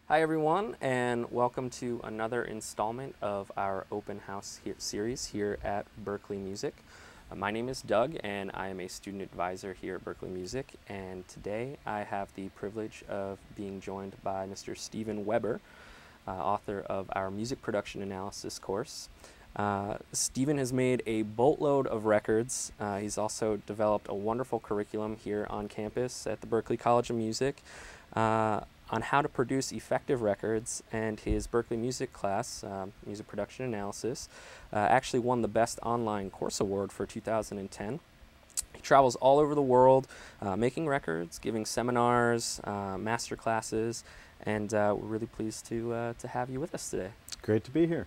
Hi everyone, and welcome to another installment of our open house series here at Berklee Music. My name is Doug, and I am a student advisor here at Berklee Music, and today I have the privilege of being joined by Mr. Stephen Weber, author of our music production analysis course. Stephen has made a boatload of records. He's also developed a wonderful curriculum here on campus at the Berklee College of Music on how to produce effective records, and his Berklee Music class, Music Production Analysis, actually won the Best Online Course Award for 2010. He travels all over the world making records, giving seminars, master classes, and we're really pleased to have you with us today. Great to be here.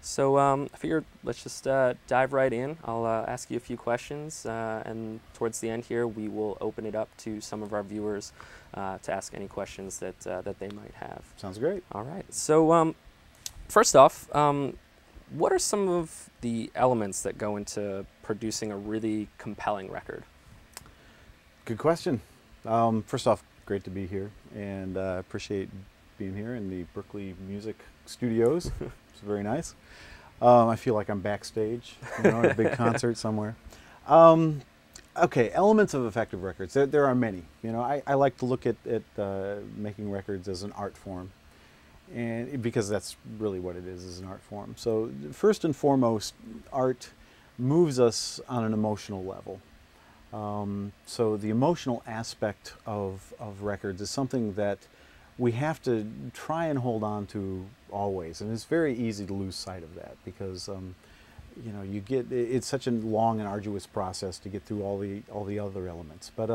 So I figured let's just dive right in. I'll ask you a few questions, and towards the end here, we will open it up to some of our viewers to ask any questions that they might have. Sounds great. All right. So first off, what are some of the elements that go into producing a really compelling record? Good question. First off, great to be here, and appreciate being here in the Berklee Music Studios. It's very nice. I feel like I'm backstage, at a big concert somewhere. Okay, elements of effective records. There are many. I like to look at making records as an art form, and because that's really what it is an art form. So first and foremost, art moves us on an emotional level. So the emotional aspect of records is something that we have to try and hold on to always, and it's very easy to lose sight of that because it's such a long and arduous process to get through all the other elements. But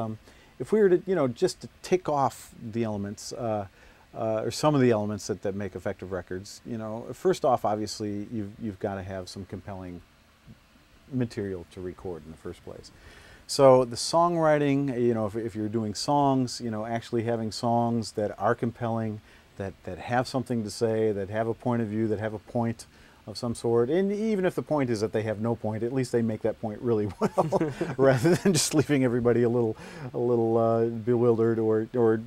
if we were to just to tick off the elements or some of the elements that make effective records, first off, obviously you've got to have some compelling material to record in the first place. So the songwriting, if you're doing songs, actually having songs that are compelling, that have something to say, that have a point of view, that have a point of some sort, and even if the point is that they have no point, at least they make that point really well, rather than just leaving everybody a little bewildered, or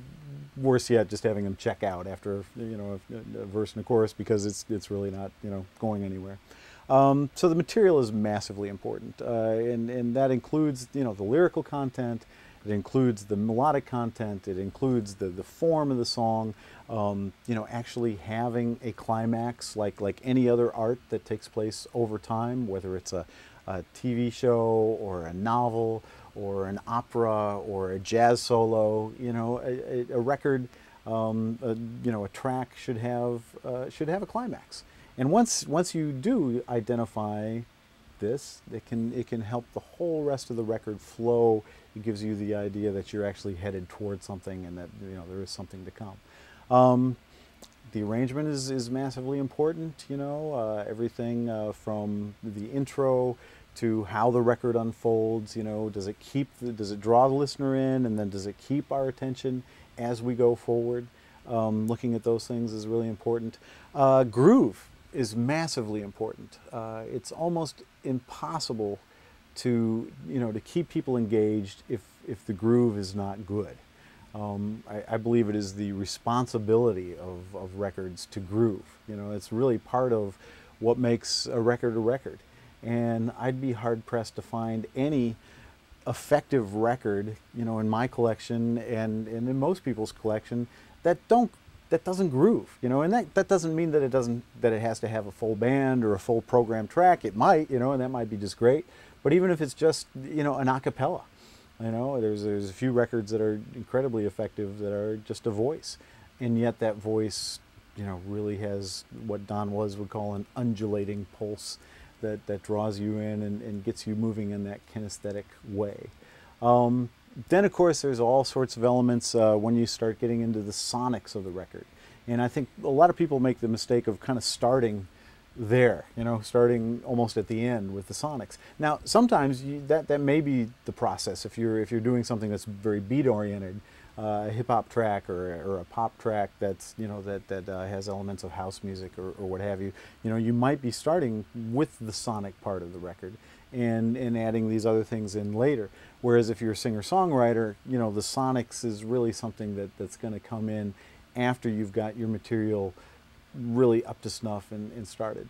worse yet, just having them check out after a verse and a chorus because it's really not going anywhere. So the material is massively important, and that includes the lyrical content, it includes the melodic content, it includes the form of the song, actually having a climax like any other art that takes place over time, whether it's a TV show or a novel or an opera or a jazz solo. A record, a track should have a climax. And once you do identify this, it can help the whole rest of the record flow. It gives you the idea that you're actually headed towards something and that there is something to come. The arrangement is massively important. Everything from the intro to how the record unfolds. Does it draw the listener in, and then does it keep our attention as we go forward? Looking at those things is really important. Groove is massively important. It's almost impossible to keep people engaged if the groove is not good. I believe it is the responsibility of records to groove. It's really part of what makes a record, and I'd be hard pressed to find any effective record in my collection and in most people's collection that doesn't groove, and that doesn't mean that it has to have a full band or a full program track. It might, and that might be just great. But even if it's just an a cappella, there's a few records that are incredibly effective that are just a voice, and yet that voice, really has what Don Was would call an undulating pulse that draws you in and gets you moving in that kinesthetic way. Then, of course, there's all sorts of elements when you start getting into the sonics of the record. And I think a lot of people make the mistake of kind of starting there, starting almost at the end with the sonics. Now, sometimes that may be the process if you're doing something that's very beat-oriented, a hip-hop track or a pop track that's that has elements of house music or what have you. You might be starting with the sonic part of the record and adding these other things in later. Whereas if you're a singer-songwriter, the sonics is really something that's going to come in after you've got your material really up to snuff and started.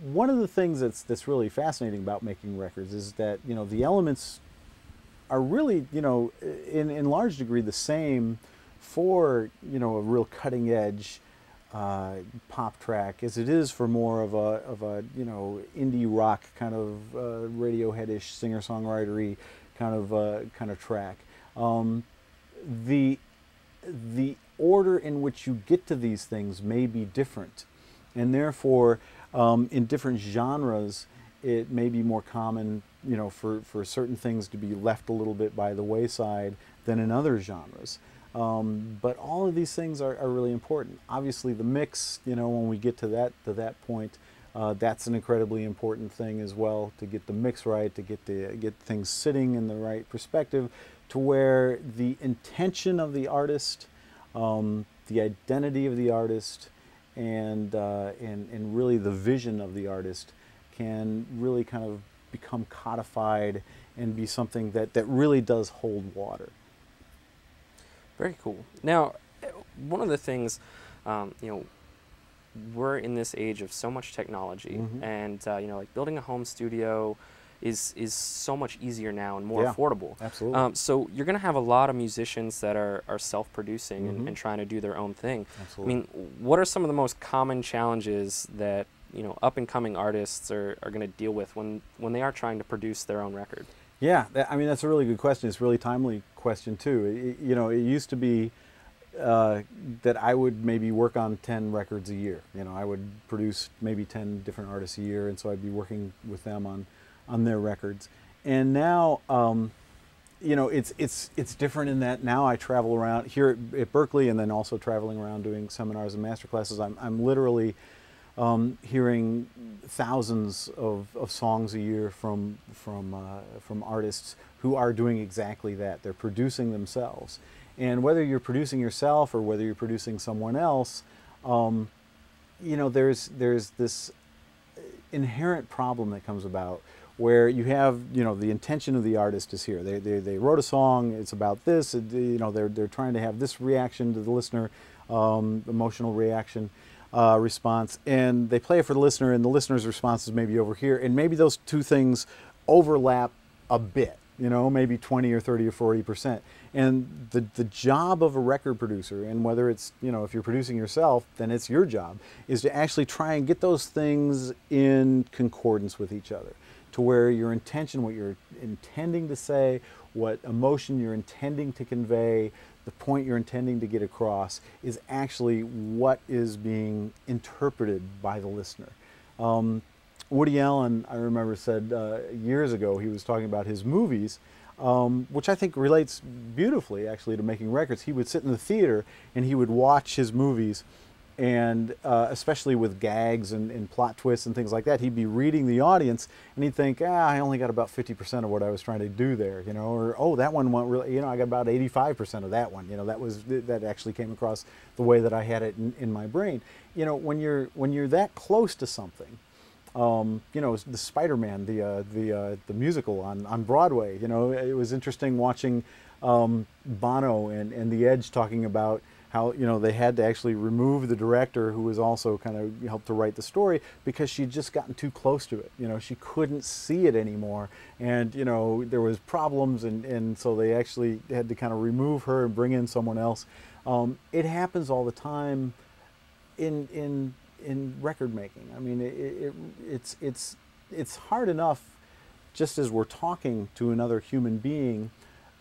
One of the things that's really fascinating about making records is that, you know, the elements are really, you know, in large degree the same for, you know, a real cutting edge pop track as it is for more of a you know, indie rock kind of Radiohead-ish singer-songwritery kind of track. The order in which you get to these things may be different, and therefore in different genres it may be more common, you know, for certain things to be left a little bit by the wayside than in other genres. But all of these things are really important. Obviously the mix, you know, when we get to that point, that's an incredibly important thing as well, to get the mix right, to get things sitting in the right perspective, to where the intention of the artist, the identity of the artist, and really the vision of the artist can really kind of become codified and be something that really does hold water. Very cool. Now, one of the things, you know, we're in this age of so much technology, and you know, like building a home studio is so much easier now and more affordable. Absolutely. So you're going to have a lot of musicians that are self-producing and trying to do their own thing. Absolutely. I mean, what are some of the most common challenges that, you know, up-and-coming artists are going to deal with when they are trying to produce their own record? Yeah, I mean, that's a really good question. It's a really timely question too. You know, it used to be that I would maybe work on 10 records a year. You know, I would produce maybe 10 different artists a year, and so I'd be working with them on their records. And now, you know, it's different in that now I travel around here at Berklee, and then also traveling around doing seminars and master classes. I'm literally hearing thousands of songs a year from artists who are doing exactly that. They're producing themselves. And whether you're producing yourself or whether you're producing someone else, you know, there's this inherent problem that comes about where you have, you know, the intention of the artist is here. They wrote a song, it's about this, you know, they're trying to have this reaction to the listener, emotional reaction, response, and they play it for the listener, and the listener's response is maybe over here, and maybe those two things overlap a bit, you know, maybe 20 or 30 or 40%. And the job of a record producer, and whether it's, you know, if you're producing yourself, then it's your job, is to actually try and get those things in concordance with each other, to where your intention, what you're intending to say, what emotion you're intending to convey, the point you're intending to get across is actually what is being interpreted by the listener. Woody Allen, I remember, said years ago, he was talking about his movies, which I think relates beautifully actually to making records. He would sit in the theater and he would watch his movies, and especially with gags and plot twists and things like that, he'd be reading the audience and he'd think, I only got about 50% of what I was trying to do there, you know, or, oh, that one went really, you know, I got about 85% of that one, you know, that actually came across the way that I had it in my brain. You know, when you're that close to something, you know, the Spider-Man, the musical on Broadway, you know, it was interesting watching Bono and The Edge talking about how, you know, they had to actually remove the director who was also kind of helped to write the story because she'd just gotten too close to it. You know, she couldn't see it anymore, and, you know, there was problems, and so they actually had to kind of remove her and bring in someone else. It happens all the time in record making. I mean, it's hard enough just as we're talking to another human being.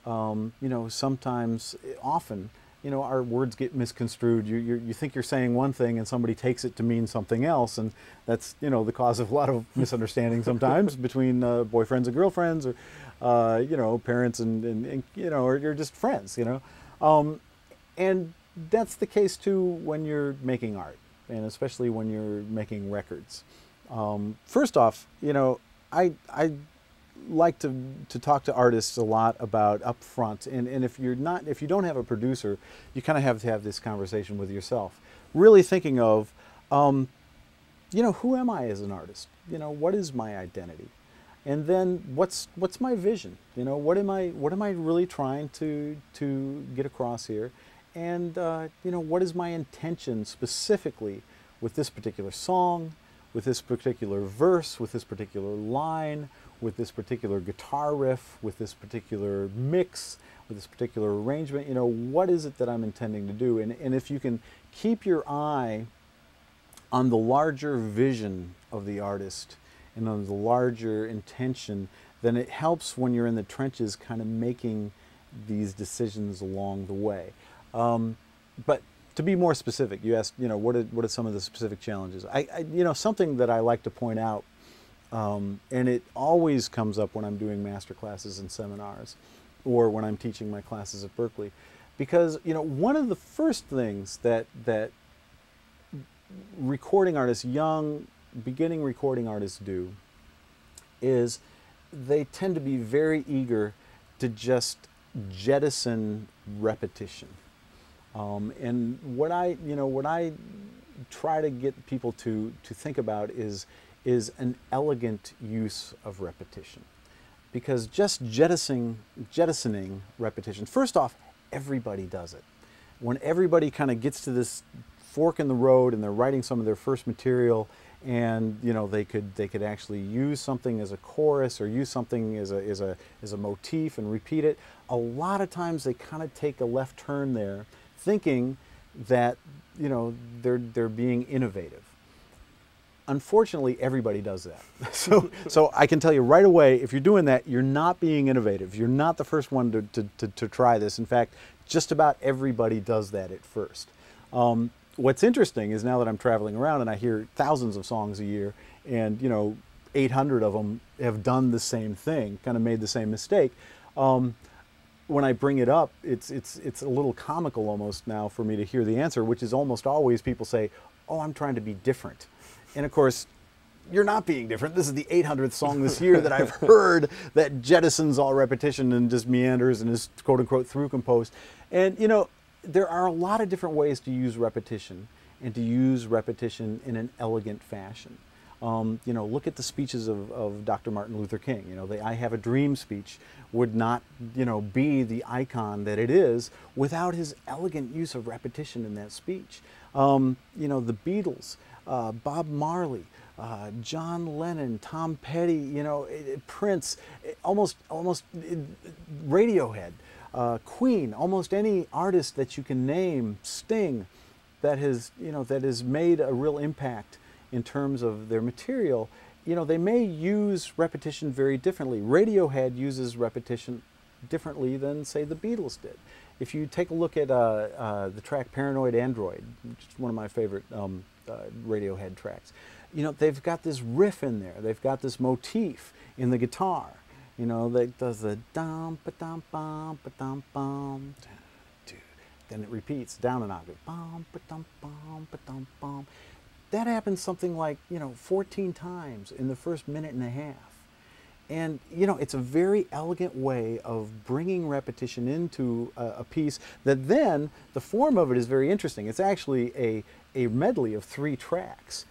You know, sometimes, often, you know, our words get misconstrued. You think you're saying one thing and somebody takes it to mean something else, and that's, you know, the cause of a lot of misunderstanding sometimes between boyfriends and girlfriends, or you know, parents and you know, or you're just friends, you know. And that's the case too when you're making art, and especially when you're making records. First off, you know, I like to talk to artists a lot about upfront, and if you don't have a producer, you kind of have to have this conversation with yourself, really thinking of, you know, who am I as an artist? You know, what is my identity? And then what's my vision? You know, what am I really trying to get across here? and you know, what is my intention specifically with this particular song, with this particular verse, with this particular line, with this particular guitar riff, with this particular mix, with this particular arrangement. You know, what is it that I'm intending to do? And if you can keep your eye on the larger vision of the artist and on the larger intention, then it helps when you're in the trenches kind of making these decisions along the way. But to be more specific, you asked, you know, what are some of the specific challenges? You know, something that I like to point out, and it always comes up when I'm doing master classes and seminars, or when I'm teaching my classes at Berklee, because, you know, one of the first things that recording artists, young, beginning recording artists do is they tend to be very eager to just jettison repetition. And what I try to get people to think about is an elegant use of repetition. Because just jettisoning repetition, first off, everybody does it. When everybody kind of gets to this fork in the road and they're writing some of their first material, and you know, they could actually use something as a chorus or use something as a motif and repeat it, a lot of times they kind of take a left turn there, thinking that, you know, they're being innovative. Unfortunately, everybody does that. So I can tell you right away, if you're doing that, you're not being innovative. You're not the first one to try this. In fact, just about everybody does that at first. What's interesting is now that I'm traveling around and I hear thousands of songs a year, and you know, 800 of them have done the same thing, kind of made the same mistake. When I bring it up, it's a little comical almost now for me to hear the answer, which is almost always people say, "Oh, I'm trying to be different." And of course, you're not being different. This is the 800th song this year that I've heard that jettisons all repetition and just meanders and is quote unquote through composed. And you know, there are a lot of different ways to use repetition, and to use repetition in an elegant fashion. You know, look at the speeches of Dr. Martin Luther King. You know, the "I Have a Dream" speech would not, you know, be the icon that it is without his elegant use of repetition in that speech. You know, the Beatles, Bob Marley, John Lennon, Tom Petty, you know, Prince, almost Radiohead, Queen, almost any artist that you can name, Sting, that has, you know, that has made a real impact in terms of their material. You know, they may use repetition very differently. Radiohead uses repetition differently than, say, the Beatles did. If you take a look at the track Paranoid Android, which is one of my favorite Radiohead tracks, you know, they've got this riff in there. They've got this motif in the guitar. You know, that does the dum ba dum bum ba dum bum, then it repeats down an octave, bum ba dum bum ba dum bum. That happens something like, you know, 14 times in the first minute and a half. And, you know, it's a very elegant way of bringing repetition into a piece that then, the form of it is very interesting. It's actually a medley of 3 tracks,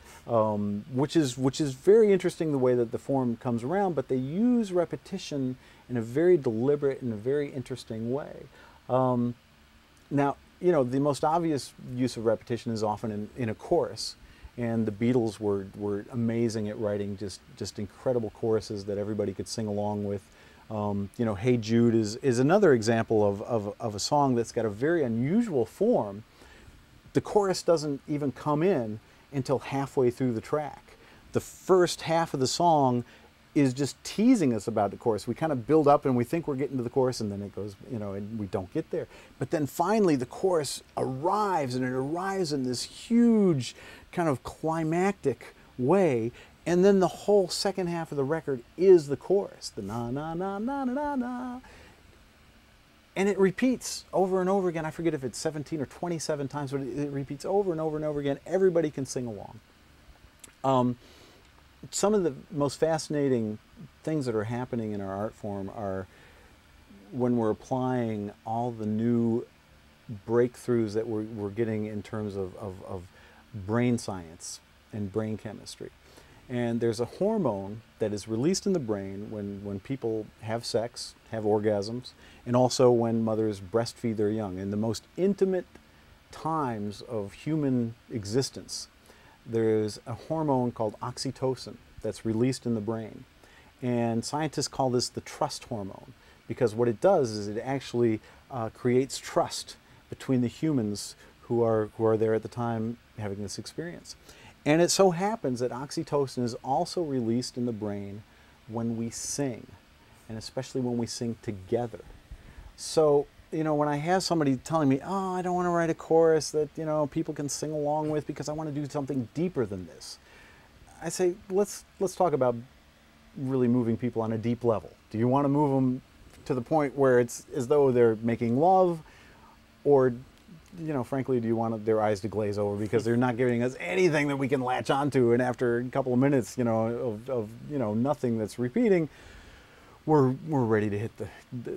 which is very interesting the way that the form comes around, but they use repetition in a very deliberate and a very interesting way. Now, you know, the most obvious use of repetition is often in a chorus. And the Beatles were amazing at writing just incredible choruses that everybody could sing along with. You know, "Hey Jude" is another example of a song that's got a very unusual form. The chorus doesn't even come in until halfway through the track. The first half of the song is just teasing us about the chorus. We kind of build up and we think we're getting to the chorus, and then it goes, you know, and we don't get there. But then finally the chorus arrives, and it arrives in this huge kind of climactic way, and then the whole second half of the record is the chorus, the na na na na na na na. And it repeats over and over again. I forget if it's 17 or 27 times, but it repeats over and over and over again. Everybody can sing along. Some of the most fascinating things that are happening in our art form are when we're applying all the new breakthroughs that we're getting in terms of brain science and brain chemistry. And there's a hormone that is released in the brain when people have sex, have orgasms, and also when mothers breastfeed their young. In the most intimate times of human existence, there's a hormone called oxytocin that's released in the brain. And scientists call this the trust hormone, because what it does is it actually creates trust between the humans who are there at the time having this experience. And it so happens that oxytocin is also released in the brain when we sing, and especially when we sing together. So, you know, when I have somebody telling me, oh, I don't want to write a chorus that, you know, people can sing along with because I want to do something deeper than this, I say, let's talk about really moving people on a deep level. Do you want to move them to the point where it's as though they're making love, or, you know, frankly, do you want their eyes to glaze over because they're not giving us anything that we can latch onto, and after a couple of minutes, you know, of you know, nothing that's repeating, we're ready to hit the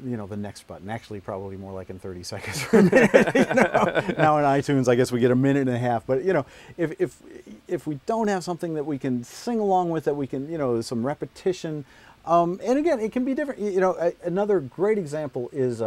you know, the next button. Actually, probably more like in 30 seconds or a minute. You know? Now in iTunes, I guess we get a minute and a half. But you know, if we don't have something that we can sing along with, that we can, you know, some repetition. And again, it can be different. You know, another great example is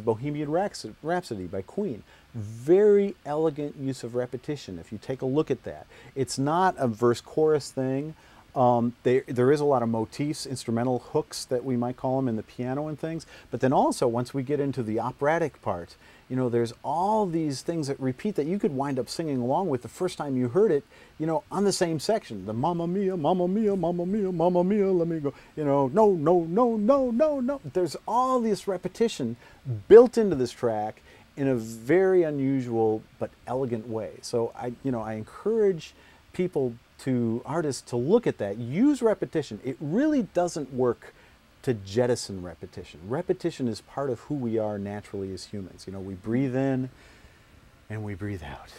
Bohemian Rhapsody by Queen. Very elegant use of repetition. If you take a look at that, it's not a verse-chorus thing. There is a lot of motifs, instrumental hooks that we might call them in the piano and things. But then also, once we get into the operatic part, you know, there's all these things that repeat that you could wind up singing along with the first time you heard it, you know, on the same section. The Mamma Mia, Mamma Mia, Mamma Mia, Mamma Mia, let me go. You know, no, no, no, no, no, no. There's all this repetition built into this track in a very unusual but elegant way. So I encourage artists to look at that. Use repetition. It really doesn't work to jettison repetition. Repetition is part of who we are naturally as humans. You know, we breathe in and we breathe out.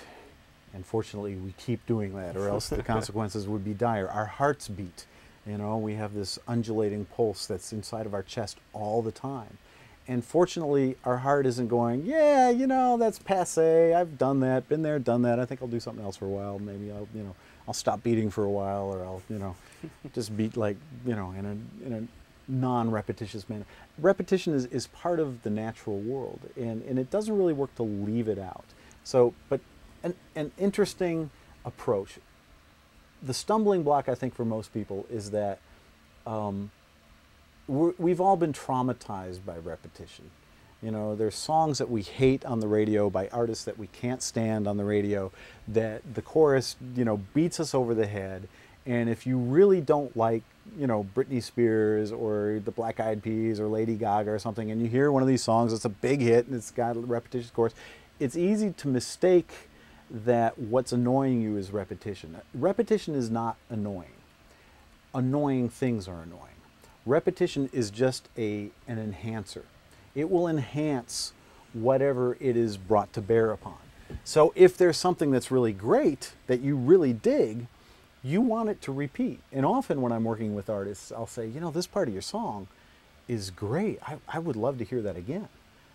And fortunately, we keep doing that, or else the consequences would be dire. Our hearts beat. You know, we have this undulating pulse that's inside of our chest all the time. And fortunately, our heart isn't going, yeah, you know, that's passé. I've done that, been there, done that. I think I'll do something else for a while. Maybe I'll stop beating for a while, or I'll, you know, just beat like, you know, in a non-repetitious manner. Repetition is part of the natural world, and it doesn't really work to leave it out. So, but an interesting approach. The stumbling block, I think, for most people is that we've all been traumatized by repetition. You know, there's songs that we hate on the radio by artists that we can't stand on the radio, that the chorus, you know, beats us over the head. And if you really don't like, you know, Britney Spears or the Black Eyed Peas or Lady Gaga or something, and you hear one of these songs, it's a big hit and it's got a repetitious chorus, it's easy to mistake that what's annoying you is repetition. Repetition is not annoying. Annoying things are annoying. Repetition is just an enhancer. It will enhance whatever it is brought to bear upon. So if there's something that's really great that you really dig, you want it to repeat. And often when I'm working with artists, I'll say, you know, this part of your song is great. I would love to hear that again.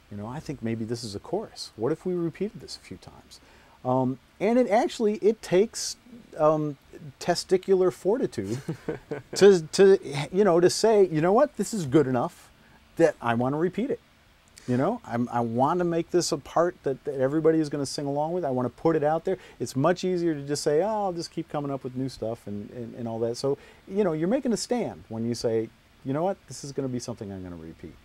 You know, I think maybe this is a chorus. What if we repeated this a few times? And it takes testicular fortitude to say, you know what, this is good enough that I want to repeat it. You know, I want to make this a part that everybody is going to sing along with. I want to put it out there. It's much easier to just say, oh, I'll just keep coming up with new stuff and all that. So, you know, you're making a stand when you say, you know what, this is going to be something I'm going to repeat.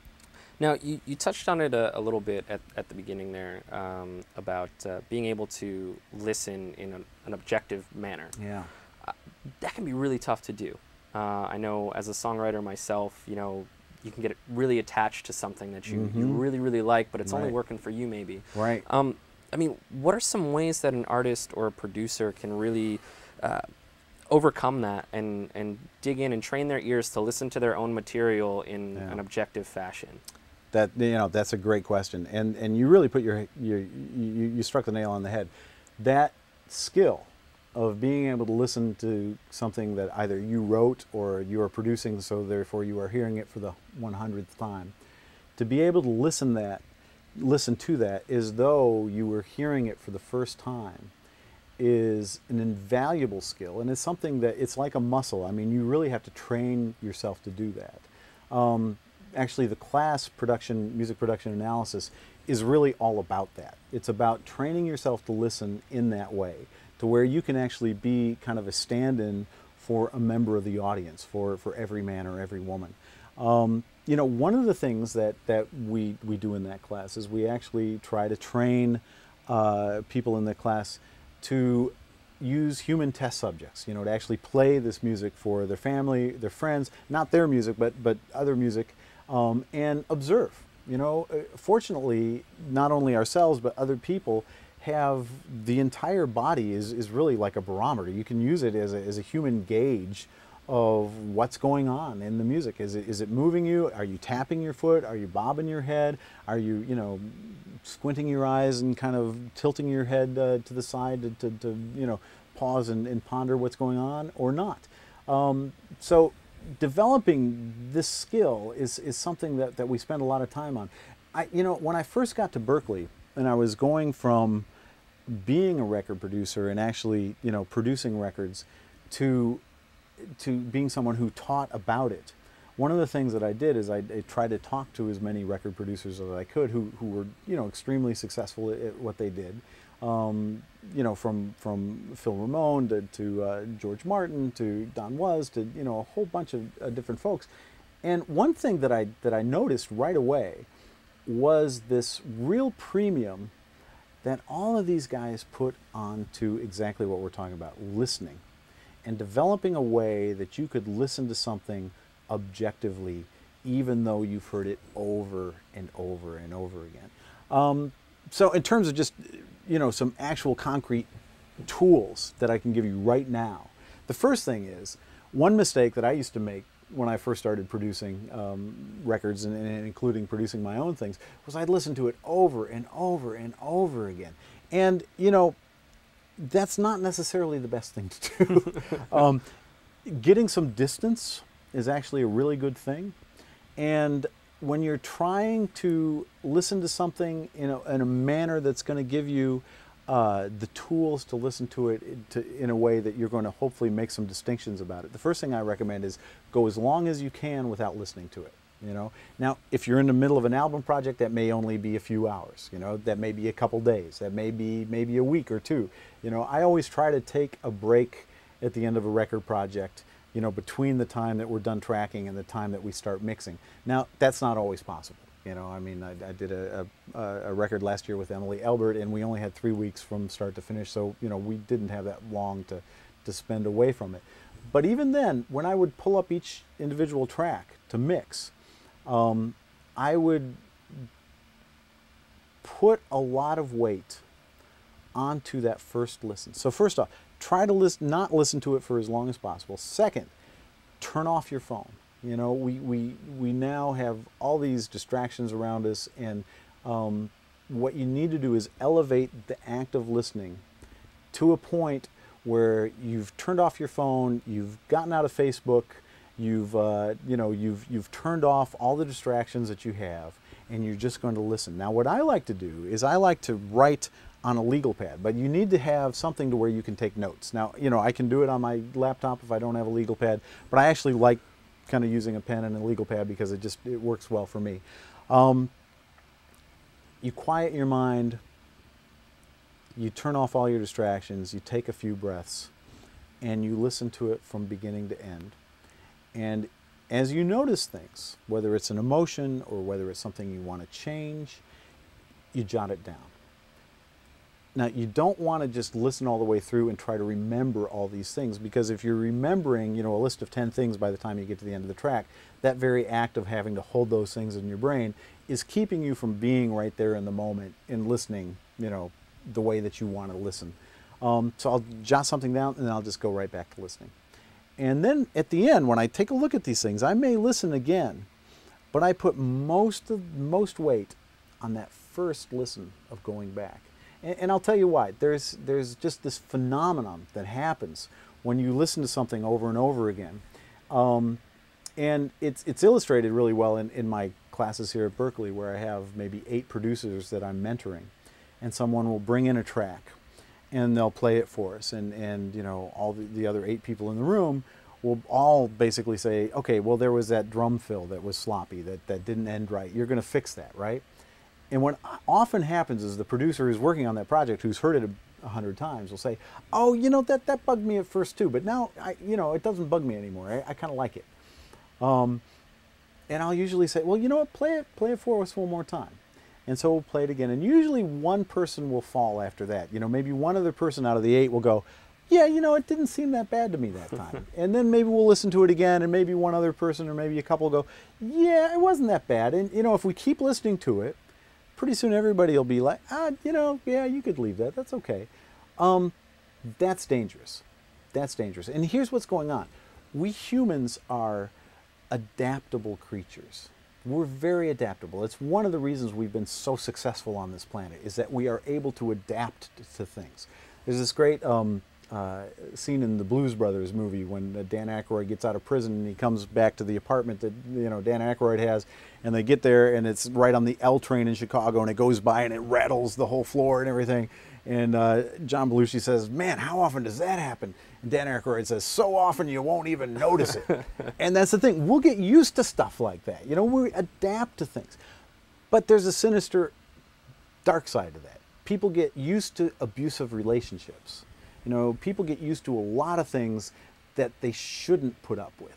Now, you touched on it a little bit at the beginning there, about being able to listen in an objective manner. Yeah. That can be really tough to do. I know as a songwriter myself, you know, you can get really attached to something that you really, really like, but it's only working for you maybe. Right. I mean, what are some ways that an artist or a producer can really overcome that and dig in and train their ears to listen to their own material in an objective fashion? That, you know, that's a great question, and you really put you struck the nail on the head. That skill of being able to listen to something that either you wrote or you are producing, so therefore you are hearing it for the 100th time, to be able to listen to that as though you were hearing it for the first time, is an invaluable skill, and it's something that it's like a muscle. I mean, you really have to train yourself to do that. Actually, the class music production analysis is really all about that. It's about training yourself to listen in that way, to where you can actually be kind of a stand-in for a member of the audience, for every man or every woman. You know, one of the things that we do in that class is we actually try to train people in the class to use human test subjects, you know, to actually play this music for their family, their friends, not their music, but other music, and observe. You know, fortunately, not only ourselves, but other people have the entire body is really like a barometer. You can use it as a human gauge of what's going on in the music. Is it moving you? Are you tapping your foot? Are you bobbing your head? Are you, you know, squinting your eyes and kind of tilting your head to the side to you know, pause and ponder what's going on or not? So developing this skill is something that we spend a lot of time on. You know, when I first got to Berklee and I was going from being a record producer and actually, you know, producing records to being someone who taught about it, one of the things that I did is I tried to talk to as many record producers as I could who were, you know, extremely successful at what they did. You know, from Phil Ramone to George Martin to Don Was to, you know, a whole bunch of different folks. And one thing that I noticed right away was this real premium that all of these guys put onto exactly what we're talking about, listening, and developing a way that you could listen to something objectively, even though you've heard it over and over and over again. So in terms of just, you know, some actual concrete tools that I can give you right now, the first thing is, one mistake that I used to make when I first started producing records and including producing my own things was I'd listen to it over and over and over again. And, you know, that's not necessarily the best thing to do. Getting some distance is actually a really good thing. And when you're trying to listen to something in a manner that's going to give you the tools to listen to it in a way that you're going to hopefully make some distinctions about it, the first thing I recommend is go as long as you can without listening to it. You know, now if you're in the middle of an album project, that may only be a few hours. You know, that may be a couple days. That may be maybe a week or two. You know, I always try to take a break at the end of a record project, you know, between the time that we're done tracking and the time that we start mixing. Now, that's not always possible. You know, I mean, I did a record last year with Emily Elbert, and we only had 3 weeks from start to finish, so, you know, we didn't have that long to spend away from it. But even then, when I would pull up each individual track to mix, I would put a lot of weight onto that first listen. So first off, try to not listen to it for as long as possible. Second, turn off your phone. You know, we now have all these distractions around us, and what you need to do is elevate the act of listening to a point where you've turned off your phone, you've gotten out of Facebook, you've you know, you've turned off all the distractions that you have, and you're just going to listen. Now, what I like to do is I like to write on a legal pad, but you need to have something to where you can take notes. Now, you know, I can do it on my laptop if I don't have a legal pad, but I actually like kind of using a pen and a legal pad because it works well for me. You quiet your mind, you turn off all your distractions, you take a few breaths, and you listen to it from beginning to end. And as you notice things, whether it's an emotion or whether it's something you want to change, you jot it down. Now, you don't want to just listen all the way through and try to remember all these things, because if you're remembering, you know, a list of 10 things by the time you get to the end of the track, that very act of having to hold those things in your brain is keeping you from being right there in the moment and listening, you know, the way that you want to listen. So I'll jot something down and then I'll just go right back to listening. And then at the end, when I take a look at these things, I may listen again, but I put most weight on that first listen of going back. And I'll tell you why. There's just this phenomenon that happens when you listen to something over and over again. And it's illustrated really well in my classes here at Berklee, where I have maybe 8 producers that I'm mentoring. And someone will bring in a track, and they'll play it for us, and you know, all the other 8 people in the room will all basically say, okay, well, there was that drum fill that was sloppy, that didn't end right. You're going to fix that, right? And what often happens is the producer who's working on that project, who's heard it 100 times, will say, oh, you know, that bugged me at first too, but now, you know, it doesn't bug me anymore. I kind of like it. And I'll usually say, well, you know what, play it for us one more time. And so we'll play it again. And usually one person will fall after that. You know, maybe one other person out of the 8 will go, yeah, you know, it didn't seem that bad to me that time. And then maybe we'll listen to it again, and maybe one other person or maybe a couple will go, yeah, it wasn't that bad. And, you know, if we keep listening to it, pretty soon everybody will be like, you know, yeah, you could leave that. That's okay. That's dangerous. That's dangerous. And here's what's going on. We humans are adaptable creatures. We're very adaptable. It's one of the reasons we've been so successful on this planet, is that we are able to adapt to things. There's this great scene in the Blues Brothers movie when Dan Aykroyd gets out of prison and he comes back to the apartment that, you know, Dan Aykroyd has, and they get there and it's right on the L train in Chicago, and it goes by and it rattles the whole floor and everything. And John Belushi says, man, how often does that happen? And Dan Aykroyd says, so often you won't even notice it. And that's the thing. We'll get used to stuff like that. You know, we adapt to things. But there's a sinister dark side to that. People get used to abusive relationships. You know, people get used to a lot of things that they shouldn't put up with.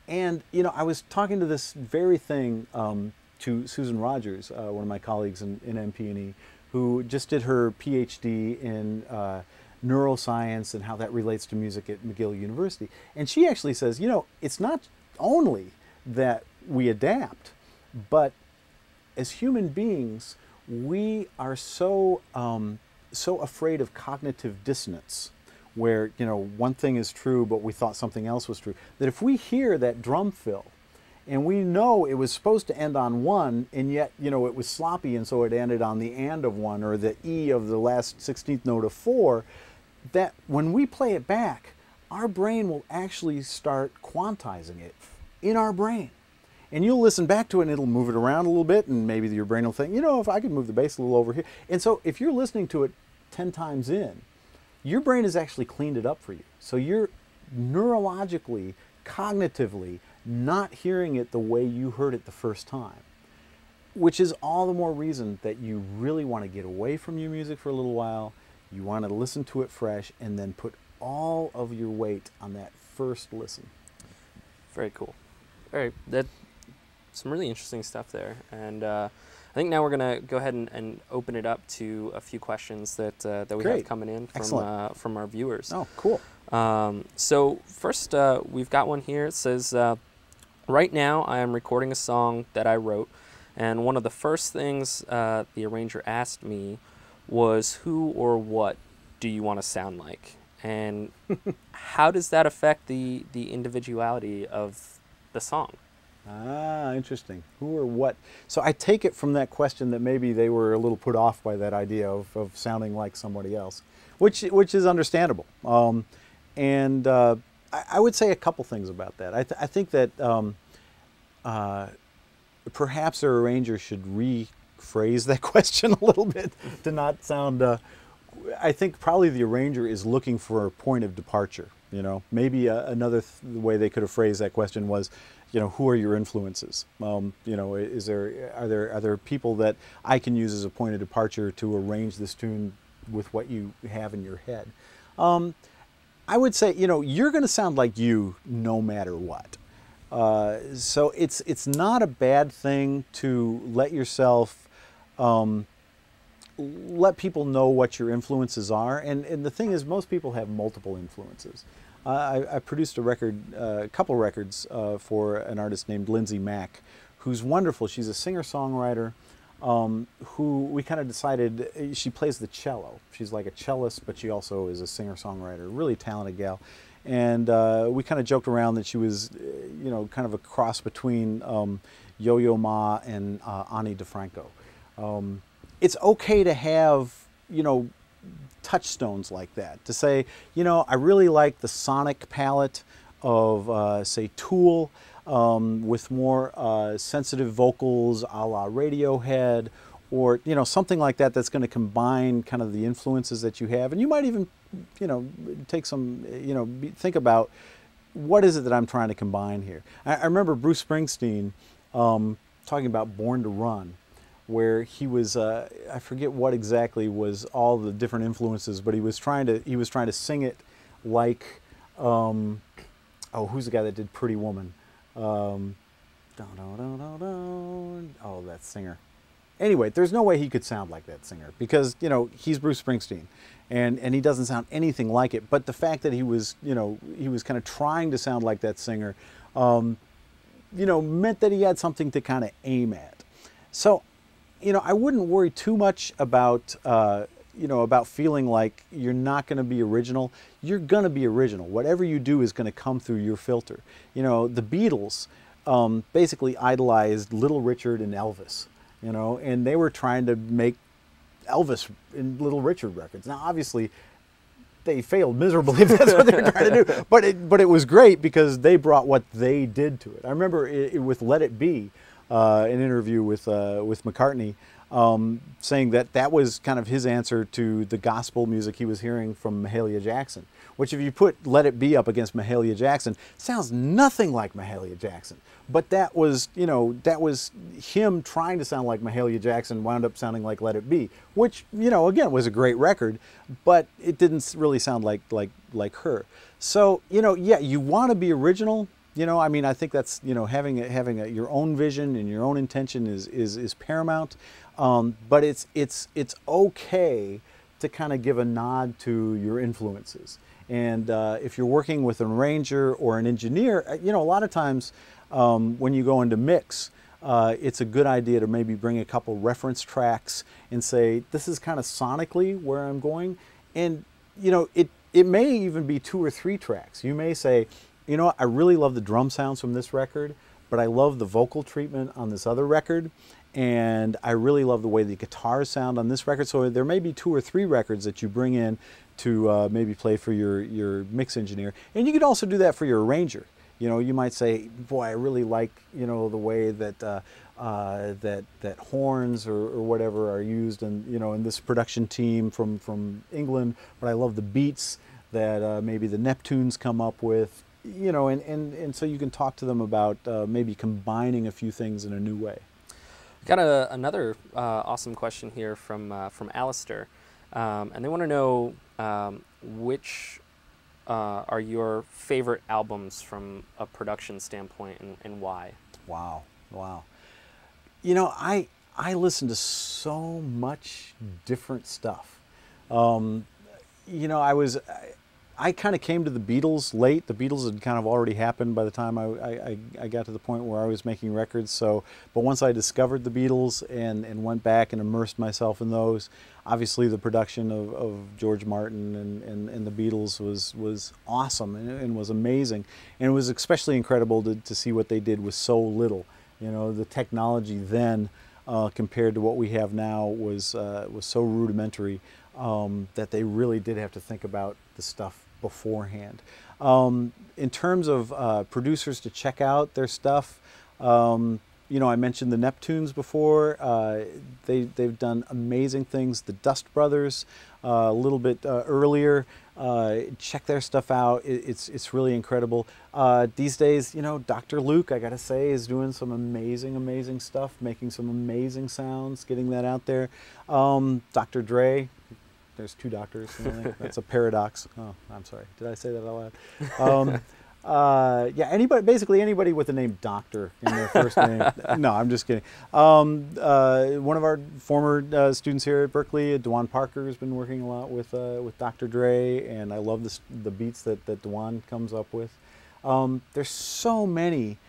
And, you know, I was talking to this very thing to Susan Rogers, one of my colleagues in MP&E, who just did her PhD in neuroscience and how that relates to music at McGill University. And she actually says, you know, it's not only that we adapt, but as human beings, we are so afraid of cognitive dissonance, where, you know, one thing is true, but we thought something else was true, that if we hear that drum fill, and we know it was supposed to end on 1, and yet, you know, it was sloppy, and so it ended on the and of 1, or the E of the last 16th note of 4, that when we play it back, our brain will actually start quantizing it in our brain. And you'll listen back to it and it'll move it around a little bit, and maybe your brain will think, you know, if I could move the bass a little over here. And so if you're listening to it 10 times in, your brain has actually cleaned it up for you. So you're neurologically, cognitively not hearing it the way you heard it the first time, which is all the more reason that you really want to get away from your music for a little while. You want to listen to it fresh and then put all of your weight on that first listen. Very cool. All right, that's some really interesting stuff there. And I think now we're going to go ahead and open it up to a few questions that we have coming in from our viewers. Oh, cool. So first, we've got one here. It says, right now I am recording a song that I wrote, and one of the first things the arranger asked me was, who or what do you want to sound like? And how does that affect the individuality of the song? Ah, interesting. Who or what? So I take it from that question that maybe they were a little put off by that idea of sounding like somebody else, which is understandable. And I would say a couple things about that. I think that perhaps our arranger should rephrase that question a little bit to not sound... I think probably the arranger is looking for a point of departure. You know, maybe another way they could have phrased that question was, you know, who are your influences? You know, are there people that I can use as a point of departure to arrange this tune with what you have in your head? I would say, you know, you're going to sound like you no matter what. So it's not a bad thing to let yourself let people know what your influences are. And the thing is, most people have multiple influences. I produced a record, a couple records for an artist named Lindsay Mack, who's wonderful. She's a singer-songwriter who we kind of decided, she plays the cello. She's like a cellist, but she also is a singer-songwriter, really talented gal. And we kind of joked around that she was, you know, kind of a cross between Yo-Yo Ma and Ani DeFranco. It's okay to have, you know, touchstones like that, to say, you know, I really like the sonic palette of, say, Tool, with more sensitive vocals a la Radiohead, or something like that, that's going to combine kind of the influences that you have. And you might even take some, think about, what is it that I'm trying to combine here? I remember Bruce Springsteen talking about Born to Run, where he was, I forget what exactly was all the different influences, but he was trying to sing it like, oh, who's the guy that did Pretty Woman? Oh, that singer. Anyway, there's no way he could sound like that singer, because he's Bruce Springsteen, and he doesn't sound anything like it. But the fact that he was kind of trying to sound like that singer, meant that he had something to kind of aim at. So, I wouldn't worry too much about about feeling like you're not going to be original. You're going to be original. Whatever you do is going to come through your filter. The Beatles basically idolized Little Richard and Elvis. And they were trying to make Elvis and Little Richard records. Now, obviously, they failed miserably if that's what they're trying to do. But it was great because they brought what they did to it. I remember with Let It Be, an interview with McCartney, saying that was kind of his answer to the gospel music he was hearing from Mahalia Jackson. Which, if you put Let It Be up against Mahalia Jackson, sounds nothing like Mahalia Jackson. But that was him trying to sound like Mahalia Jackson, wound up sounding like Let It Be, which, again, was a great record, but it didn't really sound like her. So, yeah, you want to be original. I think that's, having your own vision and your own intention is paramount. But it's okay to kind of give a nod to your influences. And if you're working with an arranger or an engineer, a lot of times when you go into mix, it's a good idea to maybe bring a couple reference tracks and say, this is kind of sonically where I'm going. And, it may even be 2 or 3 tracks. You may say, I really love the drum sounds from this record, but I love the vocal treatment on this other record. And I really love the way the guitars sound on this record. So there may be 2 or 3 records that you bring in to maybe play for your mix engineer. And you could also do that for your arranger. You might say, boy, I really like, the way that that horns or whatever are used in this production team from England, but I love the beats that maybe the Neptunes come up with, and so you can talk to them about maybe combining a few things in a new way. Got another awesome question here from Alistair, and they want to know which are your favorite albums from a production standpoint, and why? Wow. I listen to so much different stuff. I kind of came to the Beatles late. The Beatles had kind of already happened by the time I got to the point where I was making records. But once I discovered the Beatles and went back and immersed myself in those, obviously the production of George Martin and the Beatles was awesome and was amazing. And it was especially incredible to see what they did with so little. The technology then compared to what we have now was so rudimentary that they really did have to think about the stuff beforehand. In terms of producers to check out their stuff, I mentioned the Neptunes before. They've done amazing things. The Dust Brothers, a little bit earlier. Check their stuff out. It's really incredible. These days, Dr. Luke, I gotta say, is doing some amazing stuff, making some amazing sounds, getting that out there. Dr. Dre. There's 2 doctors. That's a paradox. Oh, I'm sorry. Did I say that out loud? Yeah, basically anybody with the name Doctor in their first name. No, I'm just kidding. One of our former students here at Berklee, Dewan Parker, has been working a lot with Dr. Dre, and I love the beats that Dewan comes up with. There's so many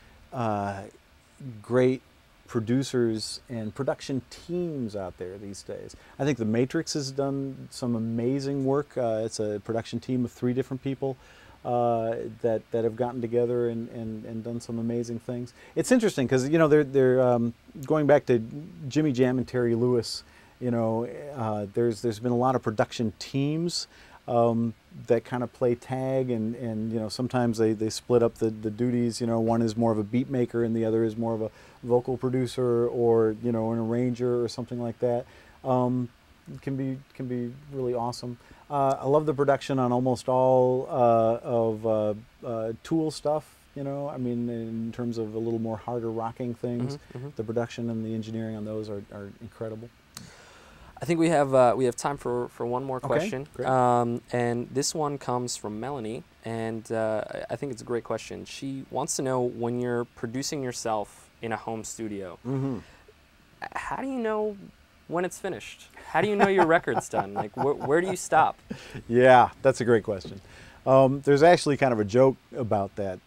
great producers and production teams out there these days. I think The Matrix has done some amazing work. It's a production team of 3 different people that have gotten together and done some amazing things. It's interesting because they're going back to Jimmy Jam and Terry Lewis. There's been a lot of production teams that kind of play tag, and you know, sometimes they split up the duties. You know, one is more of a beat maker and the other is more of a vocal producer, or you know, an arranger or something like that. Can be really awesome. I love the production on almost all of Tool stuff. You know, I mean, in terms of a little more harder rocking things, the production and the engineering on those are incredible. I think we have time for one more question. Great. And this one comes from Melanie, and I think it's a great question. She wants to know, when you're producing yourself in a home studio, how do you know when it's finished? How do you know your record's done? Like, where do you stop? Yeah, that's a great question. There's actually kind of a joke about that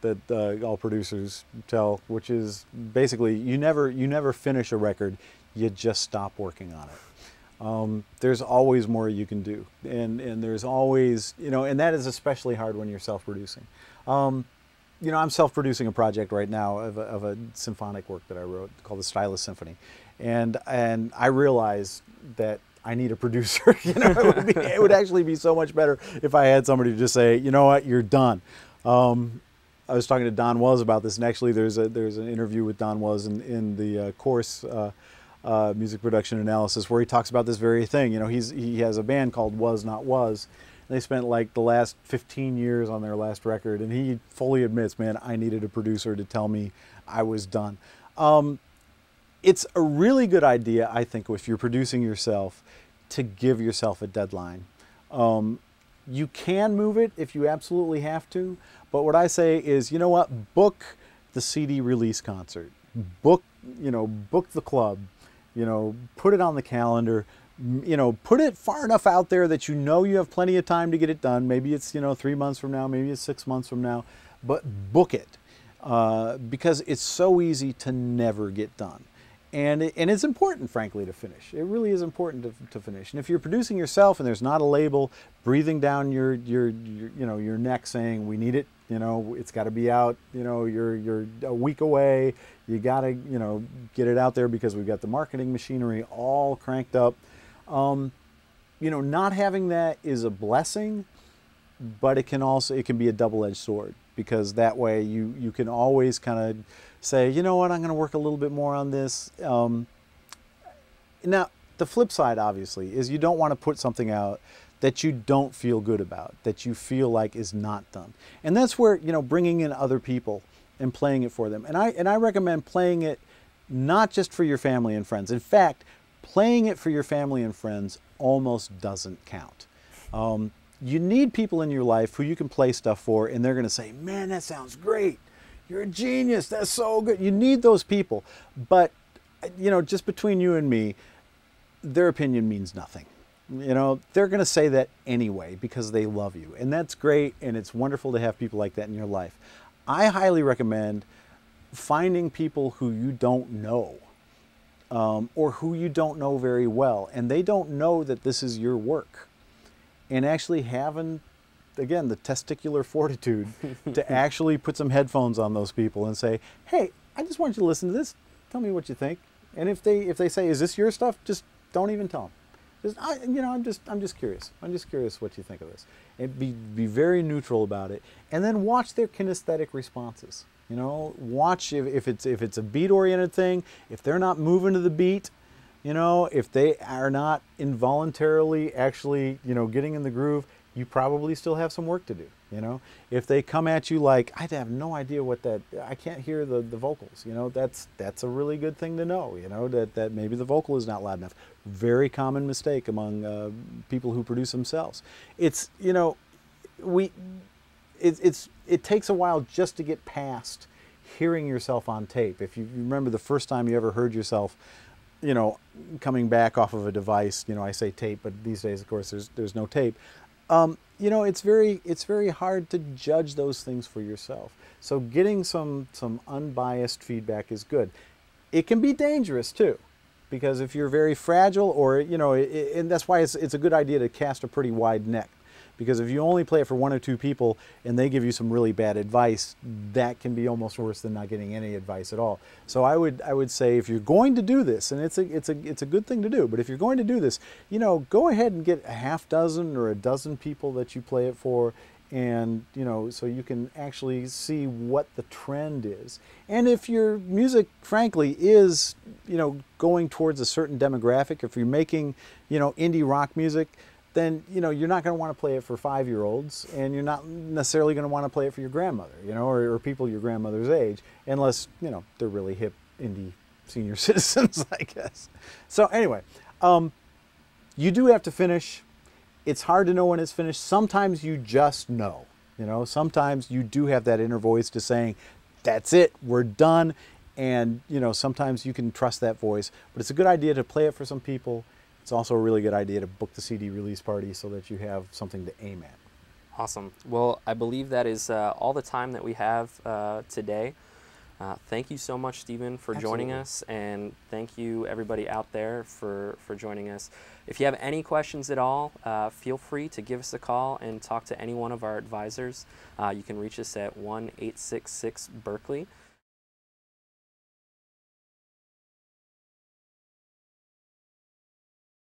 all producers tell, which is basically you never finish a record, you just stop working on it. There's always more you can do, and there's always, you know, and that is especially hard when you're self-producing. You know, I'm self-producing a project right now of a symphonic work that I wrote called the Stylus Symphony, and I realize that I need a producer. You know, it would actually be so much better if I had somebody to just say, you know what, you're done. I was talking to Don Was about this, and actually there's an interview with Don Was in the course Music Production Analysis, where he talks about this very thing. You know, he has a band called Was Not Was. They spent like the last 15 years on their last record, and he fully admits, man, I needed a producer to tell me I was done. It's a really good idea, I think, if you're producing yourself, to give yourself a deadline. You can move it if you absolutely have to, but what I say is, you know what, book the CD release concert, book the club, you know, put it on the calendar, you know, put it far enough out there that you know you have plenty of time to get it done. Maybe it's, you know, 3 months from now, maybe it's 6 months from now, but book it, because it's so easy to never get done. And it's important, frankly, to finish. It really is important to finish. And if you're producing yourself and there's not a label breathing down your neck saying, we need it, you know, it's got to be out, you know, you're a week away, you got to, you know, get it out there because we've got the marketing machinery all cranked up. You know, not having that is a blessing, but it can be a double-edged sword, because that way you can always kind of say, you know what, I'm going to work a little bit more on this. Now, the flip side, obviously, is you don't want to put something out that you don't feel good about, that you feel like is not done. And that's where, you know, bringing in other people and playing it for them. And I recommend playing it not just for your family and friends. In fact, playing it for your family and friends almost doesn't count. You need people in your life who you can play stuff for, and they're going to say, man, that sounds great. You're a genius. That's so good. You need those people. But, you know, just between you and me, their opinion means nothing. You know, they're going to say that anyway because they love you. And that's great, and it's wonderful to have people like that in your life. I highly recommend finding people who you don't know, or who you don't know very well, and they don't know that this is your work. And actually having, again, the testicular fortitude to actually put some headphones on those people and say, hey, I just want you to listen to this. Tell me what you think. And if they say, is this your stuff? Just don't even tell them. Just, you know, I'm just curious. I'm just curious what you think of this. And be very neutral about it. And then watch their kinesthetic responses. You know, watch if it's a beat-oriented thing, if they're not moving to the beat, you know, if they are not involuntarily actually, you know, getting in the groove, you probably still have some work to do, you know. If they come at you like, I have no idea what that, I can't hear the vocals, you know, that's a really good thing to know, you know, that maybe the vocal is not loud enough. Very common mistake among people who produce themselves. It's, you know, it takes a while just to get past hearing yourself on tape. If you remember the first time you ever heard yourself, you know, coming back off of a device, you know, I say tape, but these days, of course, there's no tape. You know, it's very hard to judge those things for yourself. So getting some unbiased feedback is good. It can be dangerous too, because if you're very fragile, or, you know, and that's why it's a good idea to cast a pretty wide net, because if you only play it for 1 or 2 people and they give you some really bad advice, that can be almost worse than not getting any advice at all. So I would say, if you're going to do this, and it's a good thing to do, but if you're going to do this, you know, go ahead and get a half dozen or a dozen people that you play it for, and you know, so you can actually see what the trend is. And if your music frankly is, you know, going towards a certain demographic, if you're making, you know, indie rock music, then you know, you're not going to want to play it for 5-year-olds, and you're not necessarily going to want to play it for your grandmother, you know, or people your grandmother's age, unless, you know, they're really hip indie senior citizens, I guess. So anyway, you do have to finish. It's hard to know when it's finished. Sometimes you just know, you know, sometimes you do have that inner voice to saying, that's it, we're done. And, you know, sometimes you can trust that voice, but it's a good idea to play it for some people. It's also a really good idea to book the CD release party so that you have something to aim at. Awesome. Well, I believe that is all the time that we have today. Thank you so much, Stephen, for joining us, and thank you everybody out there for joining us. If you have any questions at all, feel free to give us a call and talk to any one of our advisors. You can reach us at 1-866-BERKLEY.